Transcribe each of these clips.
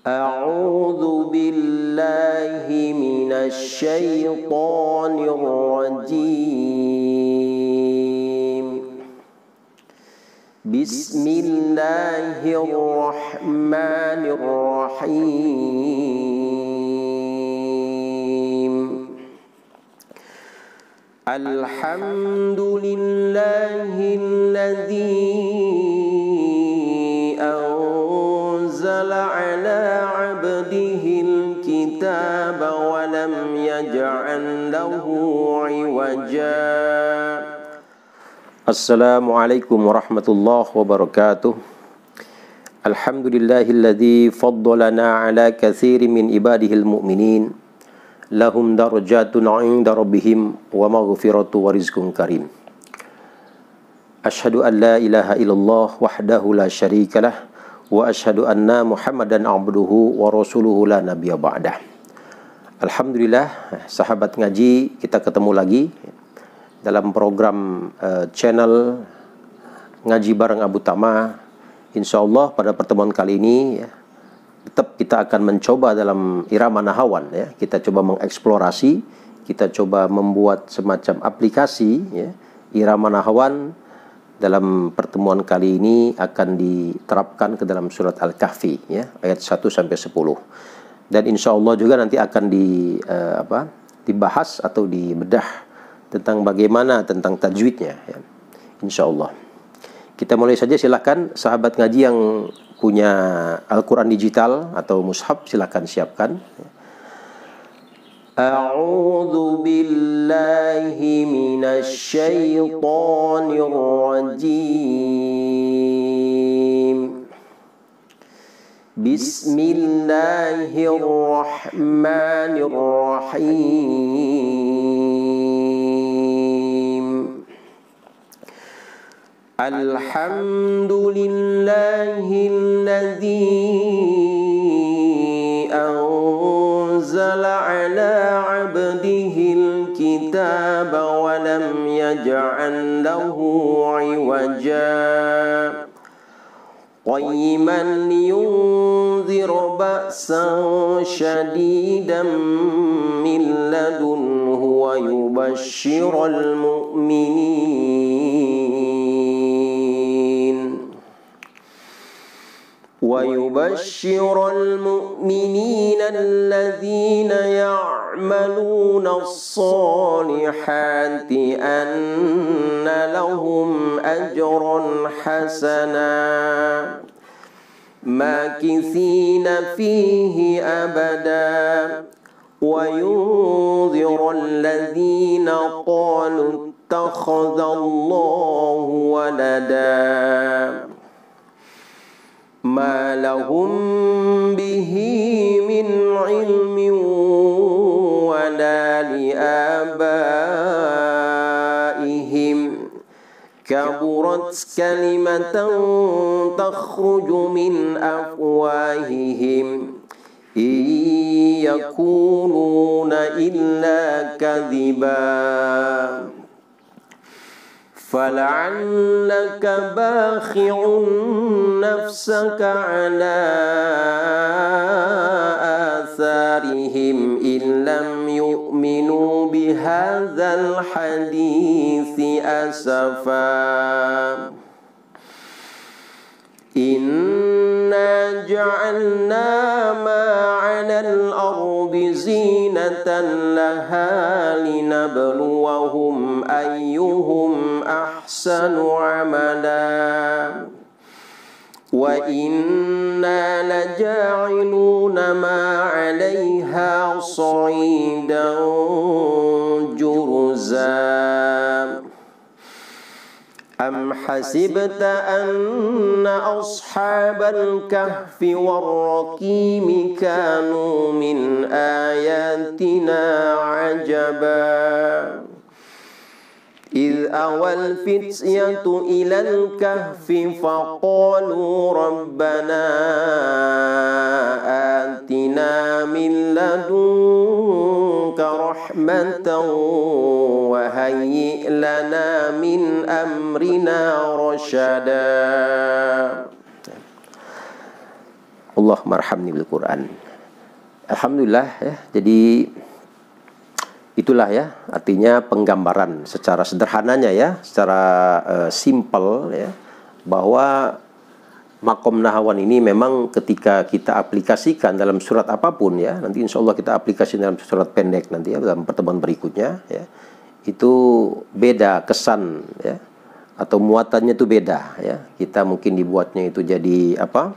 أعوذ بالله من الشيطان الرجيم. بسم الله الرحمن الرحيم. الحمد لله الذي أنزل على عبده الكتاب ولم يجعل له عوجا. Assalamualaikum warahmatullahi wabarakatuh. Alhamdulillahilladzi faddalana ala katsirin min ibadihil mu'minin. Lahum darajatun 'inda rabbihim wa maghfiratu wa rizqun karim. Asyhadu an la ilaha illallah wahdahu la syarikalah wa asyhadu anna Muhammadan 'abduhu wa rasuluhu la nabiyya ba'dah. Alhamdulillah, sahabat ngaji, kita ketemu lagi dalam program channel Ngaji Bareng Abu Tama. Insyaallah pada pertemuan kali ini tetap kita akan mencoba dalam irama nahawan, ya. Kita coba mengeksplorasi, kita coba membuat semacam aplikasi, ya, irama nahawan. Dalam pertemuan kali ini akan diterapkan ke dalam surat Al-Kahfi, ya, ayat 1 sampai 10. Dan insyaallah juga nanti akan dibahas atau dibedah tentang bagaimana tentang tajwidnya, ya. Insyaallah. Kita mulai saja, silakan sahabat ngaji yang punya Al-Quran digital atau mushaf, silakan siapkan. A'udzu billahi minasy syaithanir rajim. Bismillahirrahmanirrahim. Alhamdulillahilladzi anzala ala abdihil kitaba wa lam yaj'al lahu 'iwaja qayyiman liyunzira ba'san shadidan min ladunhu wa yubashshiral mu'minin الذين يعملون الصالحات أن لهم أجرا حسنا ماكثين فيه أبدا وينذر الذين قالوا اتخذ الله ولدا ما لهم به من علم ولا لآبائهم كبرت كلمة تخرج من أفواههم إن يقولون إلا كذبا فلعلك باخع نفسك على آثارهم إن لم يؤمنوا بهذا الحديث أسفا إنا جعلنا ما على الأرض زينة لها لنبلوهم أيهم أحسن عملا وإنا لجاعلون ما عليها صعيدا جرزا أم حسبت أن أصحاب الكهف والرقيم كانوا من آياتنا عجبا إذ أوى الفتية إلى الكهف فقالوا ربنا آتنا من لدنك رحمة وهيئ لنا من أمرنا رشدا. Allah marhamni bil Quran. Alhamdulillah ya. Jadi itulah ya artinya penggambaran secara sederhananya ya, secara simple ya, bahwa makom nahawan ini memang ketika kita aplikasikan dalam surat apapun ya, nanti insya Allah kita aplikasi dalam surat pendek nanti ya dalam pertemuan berikutnya ya, itu beda kesan ya, atau muatannya itu beda ya. Kita mungkin dibuatnya itu jadi apa?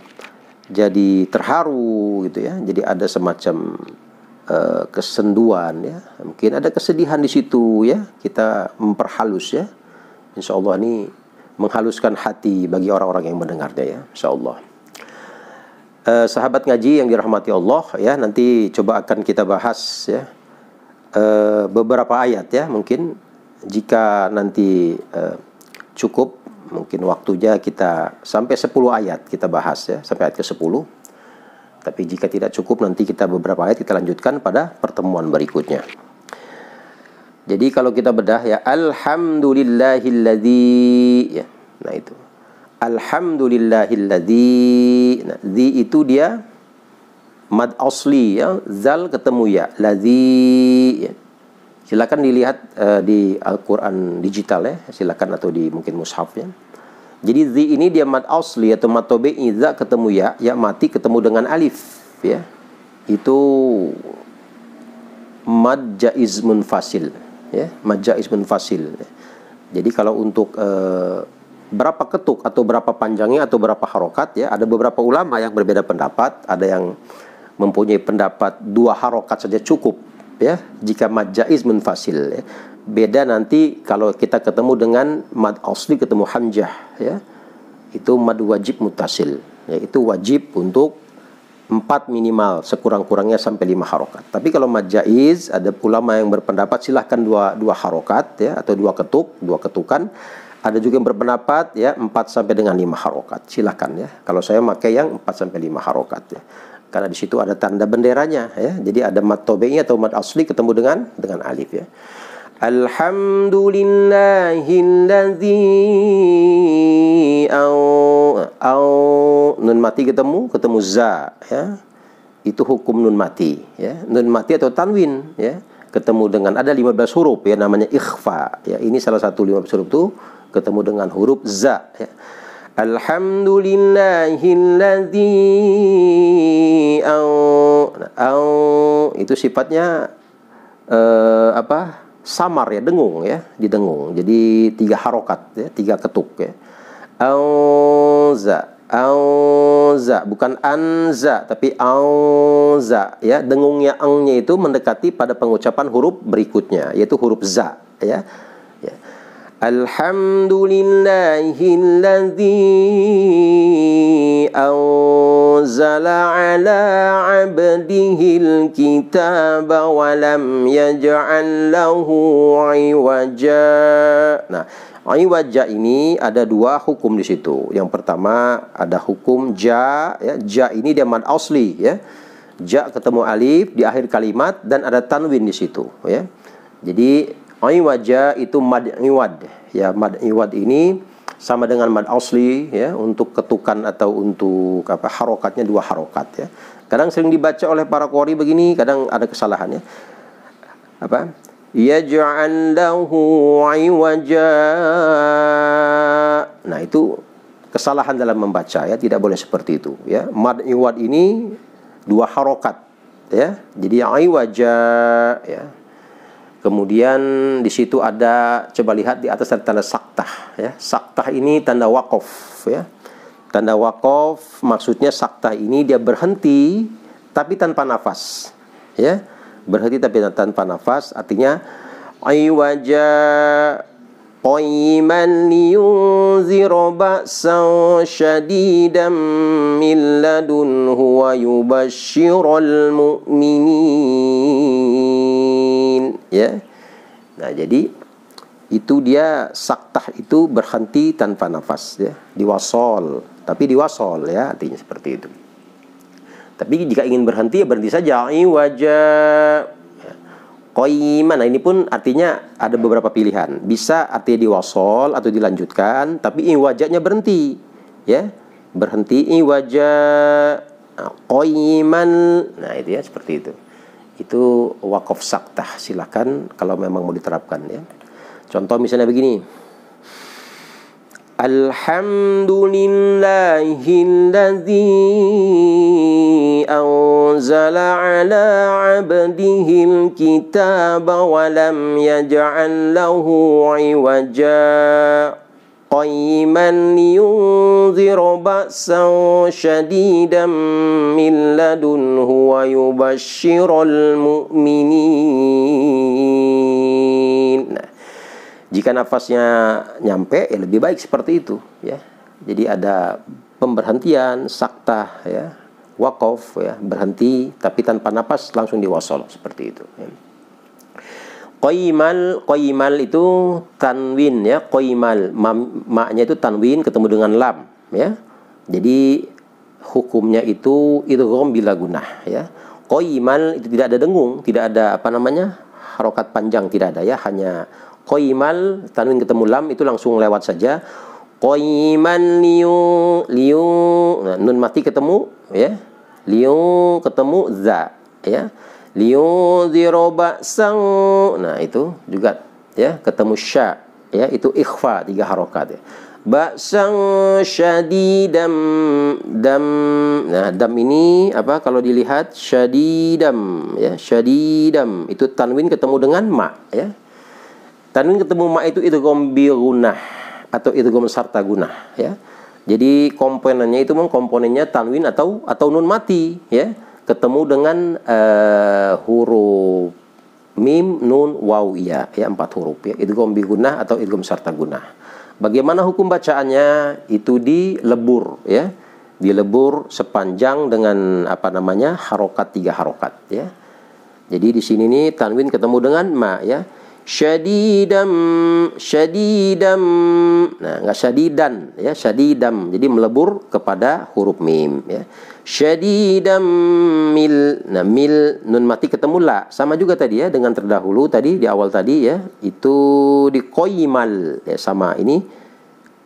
Jadi terharu gitu ya. Jadi ada semacam kesenduan ya, mungkin ada kesedihan di situ ya, kita memperhalus ya, insya Allah ini menghaluskan hati bagi orang-orang yang mendengarnya ya, insya Allah. Sahabat ngaji yang dirahmati Allah ya, nanti coba akan kita bahas ya beberapa ayat ya, mungkin jika nanti cukup mungkin waktunya kita sampai 10 ayat kita bahas ya, sampai ayat ke-10. Tapi jika tidak cukup nanti kita beberapa ayat kita lanjutkan pada pertemuan berikutnya. Jadi kalau kita bedah ya, alhamdulillahilladzi ya. Nah itu. Alhamdulillahilladzi. Nah, dzi itu dia mad asli ya, zal ketemu ya, ladzi ya. Silakan dilihat di Al-Qur'an digital ya, silakan, atau di mungkin mushaf ya. Jadi zi ini dia mad asli atau mad tabi'i, za ketemu ya mati ketemu dengan alif ya. Itu mad jaiz munfasil ya, mad jaiz munfasil. Jadi kalau untuk berapa ketuk atau berapa panjangnya atau berapa harokat ya, ada beberapa ulama yang berbeda pendapat, ada yang mempunyai pendapat 2 harokat saja cukup ya jika mad jaiz munfasil ya. Beda nanti kalau kita ketemu dengan mad asli ketemu hamzah ya, itu mad wajib mutasil ya, itu wajib untuk 4 minimal, sekurang-kurangnya sampai 5 harokat. Tapi kalau mad jaiz, ada ulama yang berpendapat silahkan 2 harokat ya, atau 2 ketukan. Ada juga yang berpendapat ya 4 sampai dengan 5 harokat, silahkan ya. Kalau saya pakai yang 4 sampai 5 harokat ya, karena di situ ada tanda benderanya ya. Jadi ada mad tabi'i atau mad asli ketemu dengan alif ya. Alhamdulillahilladzi nun mati ketemu za ya. Itu hukum nun mati ya. Nun mati atau tanwin ya, ketemu dengan ada 15 huruf ya, namanya ikhfa ya. Ini salah satu 15 huruf itu ketemu dengan huruf za ya. Alhamdulillahilladzi itu sifatnya samar ya, dengung ya, didengung. Jadi 3 harokat ya, 3 ketuk ya. Auza, bukan anza tapi auza ya. Dengungnya angnya itu mendekati pada pengucapan huruf berikutnya, yaitu huruf za ya. Ya. Alhamdulillahilladzi anzala ala abdihil kitaba wa lam yaj'al lahu iwaja. Nah, iwaja ini ada 2 hukum di situ. Yang pertama ada hukum ja ya. Ja ini dia mad asli ya. Ja ketemu alif di akhir kalimat dan ada tanwin di situ ya. Jadi iwaja itu mad iwad ya. Mad iwad ini sama dengan mad asli ya, untuk ketukan atau untuk harokatnya 2 harokat ya. Kadang sering dibaca oleh para qori begini, kadang ada kesalahannya. Yaj'al lahu iwaja. Nah, itu kesalahan dalam membaca ya, tidak boleh seperti itu ya. Mad iwad ini 2 harokat ya. Jadi iwaja ya. Kemudian di situ ada, coba lihat di atas ada tanda saktah ya. Saktah ini tanda wakof ya. Tanda wakof maksudnya saktah ini dia berhenti tapi tanpa nafas ya. Berhenti tapi tanpa nafas, artinya aywaja qayyiman liyunzira ba'san syadidan min ladunhu wa yubashshiral mu'minin ya. Nah, jadi itu dia saktah itu berhenti tanpa nafas ya, diwasol, tapi diwasol ya, artinya seperti itu. Tapi jika ingin berhenti ya berhenti saja, wajah qayyiman. Nah, ini pun artinya ada beberapa pilihan. Bisa artinya diwasol atau dilanjutkan, tapi wajahnya berhenti ya, berhenti wajah qayyiman. Nah, itu ya seperti itu. Itu waqaf saktah. Silakan kalau memang mau diterapkan ya. Contoh misalnya begini. Alhamdulillahilladzi anzala ala 'abdihil kitaba wa lam yaj'al lahu 'iwaja qayyiman liyunzira ba'san syadidan min ladunhu wa yubashshiral mu'minin. Nah, jika nafasnya nyampe ya lebih baik seperti itu ya. Jadi ada pemberhentian saktah ya, waqaf ya, berhenti tapi tanpa nafas langsung diwasal seperti itu ya. Qayyimal itu tanwin ya, qayyimal maknya itu tanwin ketemu dengan lam ya. Jadi hukumnya itu idgham bila gunnah ya. Qayyimal itu tidak ada dengung, tidak ada harokat panjang, tidak ada ya, hanya qayyimal tanwin ketemu lam itu langsung lewat saja. Qayyiman liu nah, nun mati ketemu ya. Liu ketemu za ya. Liyunzira ba'san. Nah, itu juga ya, ketemu sya ya, itu ikhfa 3 harokat ya. Ba'san syadidam dam. Nah, dam ini apa kalau dilihat syadidam ya, syadidam itu tanwin ketemu dengan ma ya. Tanwin ketemu ma itu idgham bi gunnah atau idgham sarta gunnah ya. Jadi komponennya itu komponennya tanwin atau nun mati ya. Ketemu dengan huruf mim, nun, waw, ya, 4 huruf ya. Idgham bi gunnah atau idgham sarta gunnah. Bagaimana hukum bacaannya? Itu dilebur ya. Dilebur sepanjang dengan harokat 3 harokat ya. Jadi di sini nih tanwin ketemu dengan ma ya. Syadidam. Nah, enggak syadidan ya, syadidam. Jadi melebur kepada huruf mim ya. Syadidam mil. Nah, mil nun mati ketemu la. Sama juga tadi ya dengan terdahulu tadi di awal tadi ya. Itu di qayyimal ya, sama ini.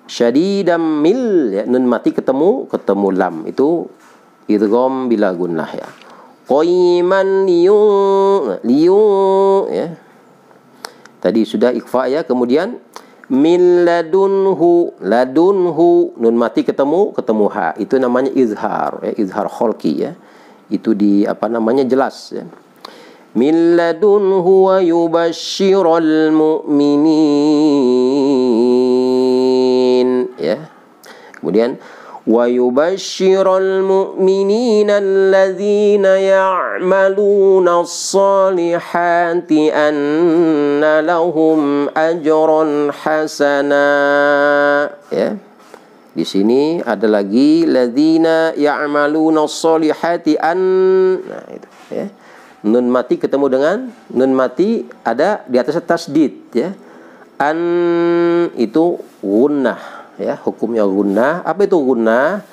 Syadidam mil ya, nun mati ketemu lam. Itu idgham bila gunnah ya. Qayyiman liyu ya. Tadi sudah ikhfa ya, kemudian min ladunhu nun mati ketemu ha, itu namanya izhar ya, izhar kholqi ya. Itu di jelas ya. Min ladunhu wa yubashshiral mu'minin ya. Kemudian wa yubashshiral mu'minina alladzina ya'maluna as-salihati anna lahum ajran hasana ya. Di sini ada lagi ladzina ya'maluna as-salihati nah itu ya. Nun mati ketemu dengan nun mati ada di atasnya tasdid ya. An itu gunnah ya, hukumnya gunnah. Apa itu gunnah?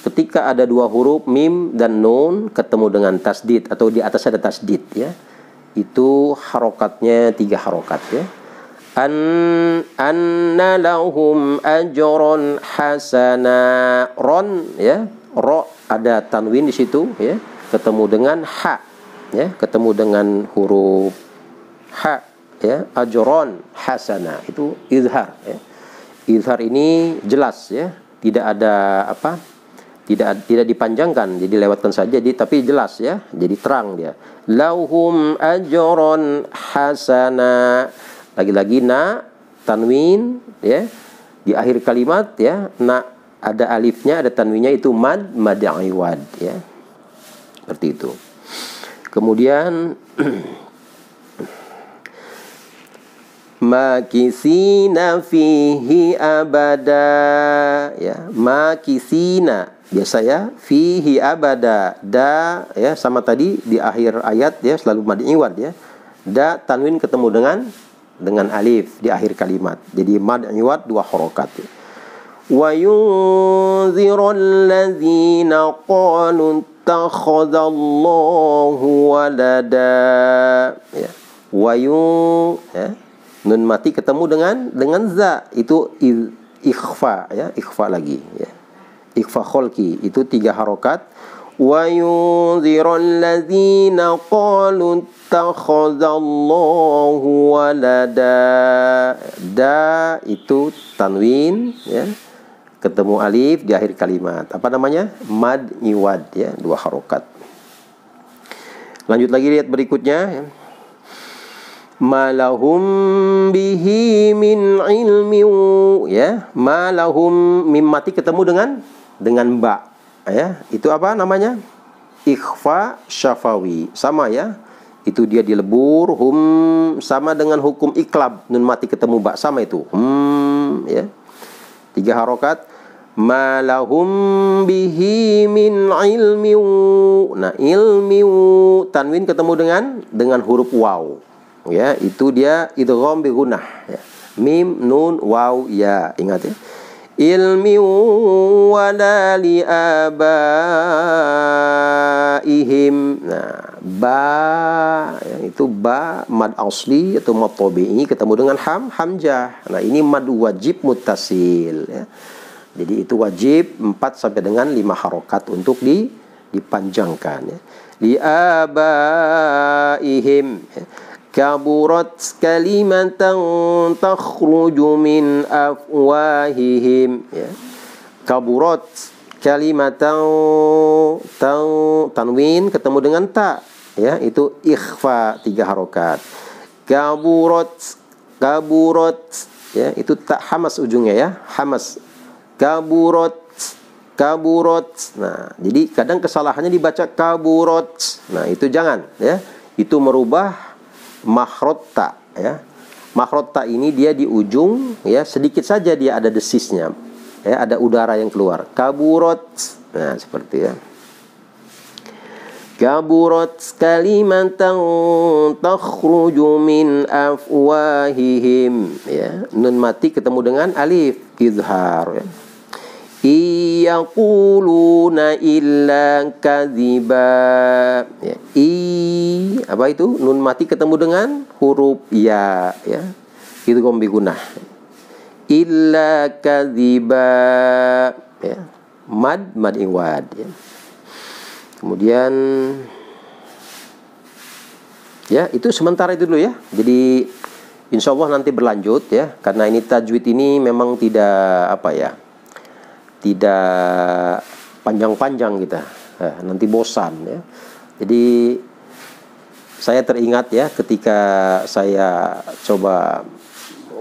Ketika ada 2 huruf mim dan nun ketemu dengan tasdid atau di atas ada tasdid ya. Itu harokatnya 3 harokat ya. Anna lahum ajron hasana. Ron ya, ro ada tanwin di situ ya, ketemu dengan ha ya, ketemu dengan huruf ha ya, ajron hasana itu izhar ya. Izhar ini jelas ya, tidak ada tidak dipanjangkan, jadi lewatkan saja, tapi jelas ya, jadi terang dia. Lahum ajron hasana. Lagi-lagi na tanwin ya di akhir kalimat ya, na ada alifnya, ada tanwinnya, itu mad iwad ya. Seperti itu. Kemudian makisina fihi abada ya, makisina biasa ya, fihi abada, da ya sama tadi di akhir ayat ya, selalu mad iwad ya. Da tanwin ketemu dengan alif di akhir kalimat, jadi mad iwad 2 harokat ya. Wa yunzirul ladzina qalu ittakhadallahu walada ya. Wa ya, nun mati ketemu dengan za, itu ikhfa ya, ikhfa lagi ya, ikhfa kholqi itu 3 harokat. wa yunzirul ladzina qalu ittakhadallahu walada. Da itu tanwin ya, ketemu alif di akhir kalimat. Apa namanya? Mad iwad ya, 2 harokat. Lanjut lagi, lihat berikutnya ya. Malahum bihi min ilmi ya, malahum, mim mati ketemu dengan ba ya. Itu apa namanya? Ikhfa syafawi. Sama ya. Itu dia dilebur, hum sama dengan hukum iklab, nun mati ketemu ba, sama itu. Ya. 3 harokat. Malahum bihi min ilmi. Nah, ilmi tanwin ketemu dengan huruf waw. Ya, itu dia idgham bi gunnah ya. Mim, nun, waw, ya. Ingat ya. Ilmi wala li abaihim. Nah, ba ya, itu ba mad asli atau mad tabi'i ketemu dengan hamzah. Nah, ini mad wajib muttasil ya. Jadi itu wajib 4 sampai dengan 5 harokat untuk dipanjangkan ya. Li abaihim ya. Kaburat kalimatan takhruju min afwahihim ya. Kaburat kalimatan, tanwin ketemu dengan ta ya, itu ikhfa 3 harokat. Kaburat ya, itu tak hamas ujungnya ya, hamas. Kaburat. Nah, jadi kadang kesalahannya dibaca kaburat. Nah, itu jangan ya. Itu merubah makhraj ta ya. Makhraj ta ini dia di ujung ya, sedikit saja dia ada desisnya ya, ada udara yang keluar. Kaburat. Nah, seperti ya. Kaburat kalimatan takhruju min afwahihim ya. Nun mati ketemu dengan alif izhar ya. Yaquluna illa kadhiba ya. Apa itu? Nun mati ketemu dengan huruf ya ya. Itu gombi gunah. Illa kadhiba ya. Mad iwad ya. Kemudian ya, itu sementara itu dulu ya. Jadi insya Allah nanti berlanjut ya, karena ini tajwid ini memang tidak apa ya, tidak panjang-panjang kita, nanti bosan ya. Jadi saya teringat ya, ketika saya coba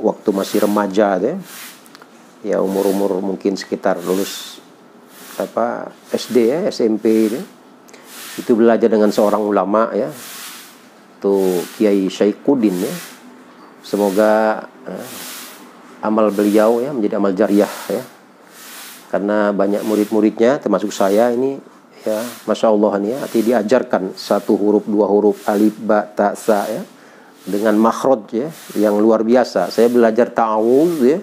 waktu masih remaja ya, umur mungkin sekitar lulus SD ya, SMP itu belajar dengan seorang ulama ya, itu Kiai Syaikuddin ya. Semoga amal beliau ya menjadi amal jariah ya, karena banyak murid-muridnya termasuk saya ini ya, masya Allah nih ya, artinya diajarkan 1 huruf 2 huruf alif ba ta sa ya, dengan makhraj ya yang luar biasa. Saya belajar ta'awudz ya,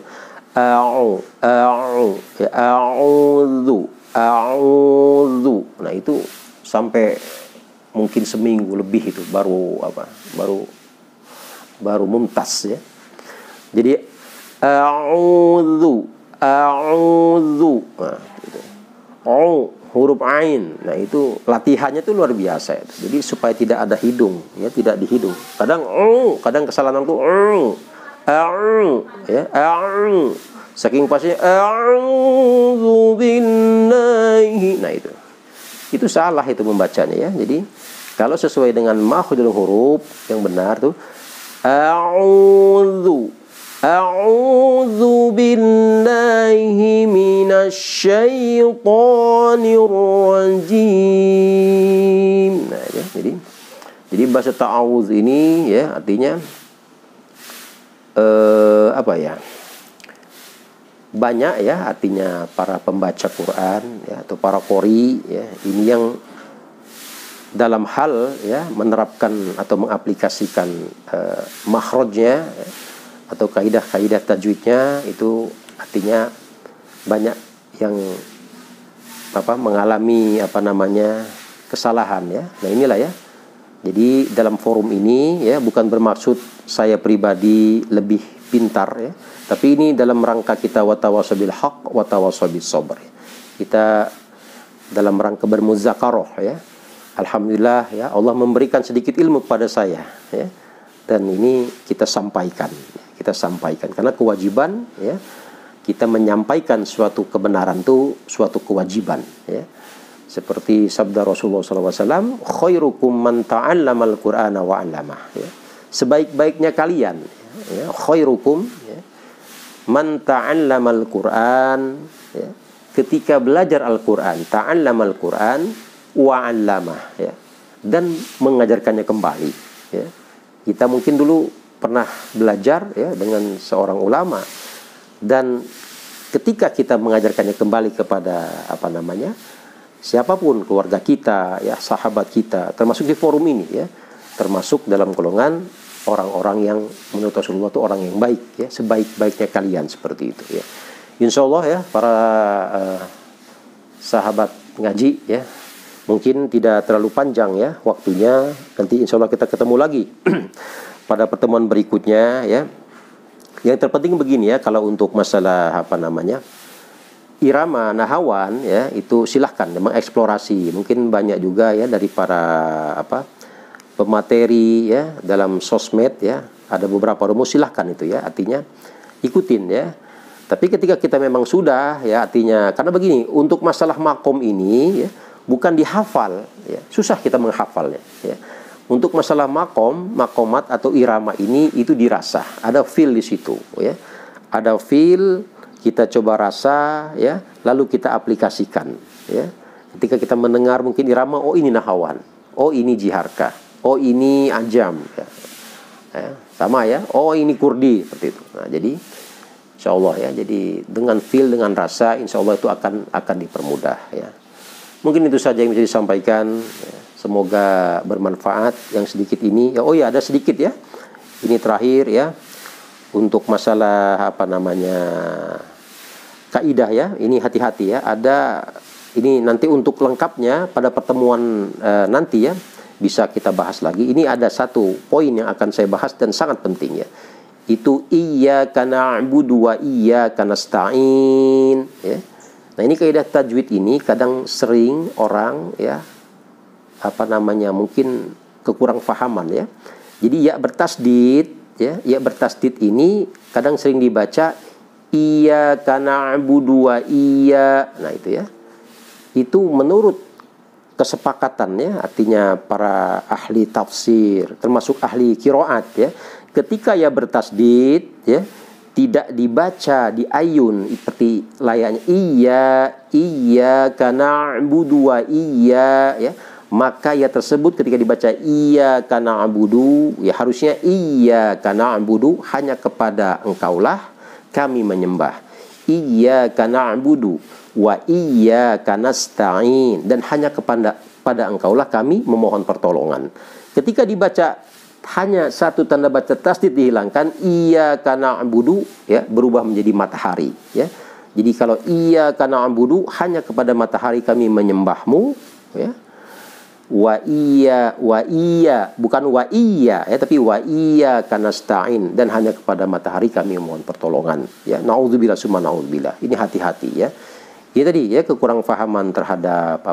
a'udzu. Nah, itu sampai mungkin seminggu lebih itu baru mumtaz ya. Jadi a'udzu. Nah, gitu. Huruf ain. Nah, itu latihannya tuh luar biasa itu. Jadi supaya tidak ada hidung ya, tidak di hidung. Kadang kesalahan itu ya, saking pasnya a'udzu billahi. Nah, itu salah itu membacanya ya. Jadi kalau sesuai dengan makhrajul huruf yang benar tuh a'udzu billahi minasyaitonir rajim. Nah ya, jadi bahasa ta'awudz ini ya artinya apa ya? Banyak ya artinya para pembaca Quran ya, atau para qori ya, ini yang dalam hal ya menerapkan atau mengaplikasikan makhrajnya ya, atau kaidah-kaidah tajwidnya, itu artinya banyak yang mengalami kesalahan ya. Nah, inilah ya. Jadi dalam forum ini ya bukan bermaksud saya pribadi lebih pintar ya, tapi ini dalam rangka kita watawasau bil haq watawasau bis sabr. Kita dalam rangka bermuzakarah ya. Alhamdulillah ya, Allah memberikan sedikit ilmu kepada saya ya. Dan ini kita sampaikan karena kewajiban ya, kita menyampaikan suatu kebenaran itu suatu kewajiban ya. Seperti sabda Rasulullah SAW, khairukum man ta'allamal Qur'ana wa 'allamah ya. Sebaik-baiknya kalian ya, khairukum ya, man ta'allamal Qur'an ya, ketika belajar Al-Qur'an, ta'allamal Qur'an wa 'allamah ya, dan mengajarkannya kembali ya. Kita mungkin dulu pernah belajar ya dengan seorang ulama, dan ketika kita mengajarkannya kembali kepada siapapun, keluarga kita ya, sahabat kita, termasuk di forum ini ya, termasuk dalam golongan orang-orang yang menurut Rasulullah itu orang yang baik ya, sebaik-baiknya kalian, seperti itu ya. Insya Allah ya, para sahabat ngaji ya, mungkin tidak terlalu panjang ya waktunya. Nanti insya Allah kita ketemu lagi pada pertemuan berikutnya ya. Yang terpenting begini ya, kalau untuk masalah irama nahawan ya, itu silahkan mengeksplorasi. Mungkin banyak juga ya dari para pemateri ya dalam sosmed ya, ada beberapa rumus, silahkan itu ya, artinya ikutin ya. Tapi ketika kita memang sudah ya, artinya karena begini, untuk masalah makom ini ya, bukan dihafal ya, susah kita menghafalnya ya. Untuk masalah makomat atau irama ini, itu dirasa, ada feel di situ ya. Ada feel, kita coba rasa ya, lalu kita aplikasikan ya. Ketika kita mendengar mungkin irama, oh ini nahawan, oh ini jiharka, oh ini ajam ya. Sama ya, oh ini kurdi, seperti itu. Nah, jadi insya Allah ya, jadi dengan feel, dengan rasa, insya Allah itu akan dipermudah ya. Mungkin itu saja yang bisa disampaikan ya. Semoga bermanfaat yang sedikit ini ya. Oh ya, ada sedikit ya, ini terakhir ya, untuk masalah kaidah ya, ini hati-hati ya. Ada ini nanti untuk lengkapnya pada pertemuan nanti ya, bisa kita bahas lagi. Ini ada satu poin yang akan saya bahas dan sangat penting ya, itu iyyaka na'budu wa iyyaka nasta'in ya. Nah, ini kaidah tajwid ini kadang sering orang ya mungkin kekurang fahaman ya. Jadi ya bertasdid ya, ya bertasdid ini kadang sering dibaca iyyaka na'budu wa iya. Nah, itu ya. Itu menurut kesepakatan ya, artinya para ahli tafsir termasuk ahli qiraat ya, ketika ya bertasdid ya, tidak dibaca di ayun seperti layaknya iyyaka na'budu wa iya ya, maka ya tersebut ketika dibaca iyyaka na'budu ya, harusnya iyyaka na'budu, hanya kepada engkaulah kami menyembah. Iyyaka na'budu wa iyyaka nasta'in, dan hanya pada engkaulah kami memohon pertolongan. Ketika dibaca hanya satu tanda baca tasdid dihilangkan, iyyaka na'budu ya, berubah menjadi matahari ya. Jadi kalau iyyaka na'budu, hanya kepada matahari kami menyembahmu ya. Wa iya bukan wa iya ya, tapi wa iyyaka nasta'in, dan hanya kepada matahari kami memohon pertolongan ya. Naudzubillah summa naudzubillah. Ini hati-hati ya. Ya tadi ya, kekurang fahaman terhadap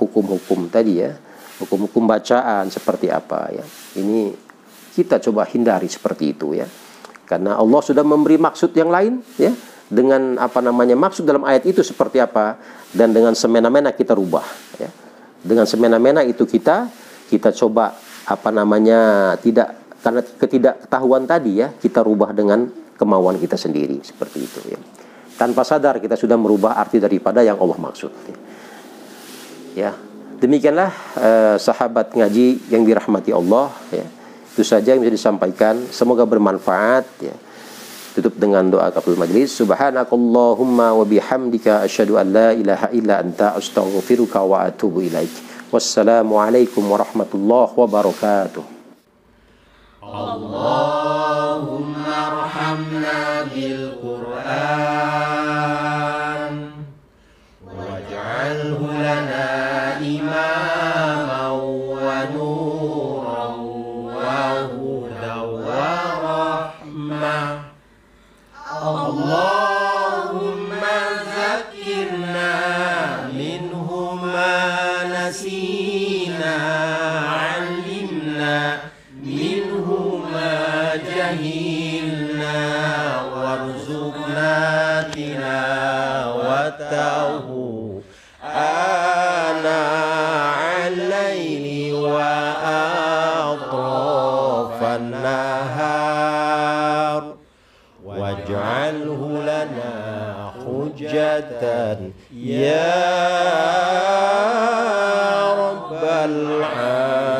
hukum-hukum tadi ya, hukum-hukum bacaan seperti apa ya. Ini kita coba hindari seperti itu ya. Karena Allah sudah memberi maksud yang lain ya, dengan maksud dalam ayat itu seperti apa, dan dengan semena-mena kita rubah ya. Dengan semena-mena itu kita coba tidak, karena ketidaktahuan tadi ya, kita rubah dengan kemauan kita sendiri, seperti itu ya. Tanpa sadar kita sudah merubah arti daripada yang Allah maksud ya. Demikianlah sahabat ngaji yang dirahmati Allah ya. Itu saja yang bisa disampaikan, semoga bermanfaat ya. Tutup dengan doa kaful majlis. Subhanakallahumma wa bihamdika asyhadu an la ilaha illa anta astaghfiruka wa atubu ilaik. Wassalamualaikum warahmatullahi wabarakatuh. Allahumma arhamna bil Qur'an waj'alhu lana imaman wa nuran wa hudan wa rahmah. Allahumma zakkirna minhu فينا علمنا منه ما جهلنا وارزقنا تلاوته آناء الليل وأطراف النهار واجعله لنا حجة يا رب العالمين.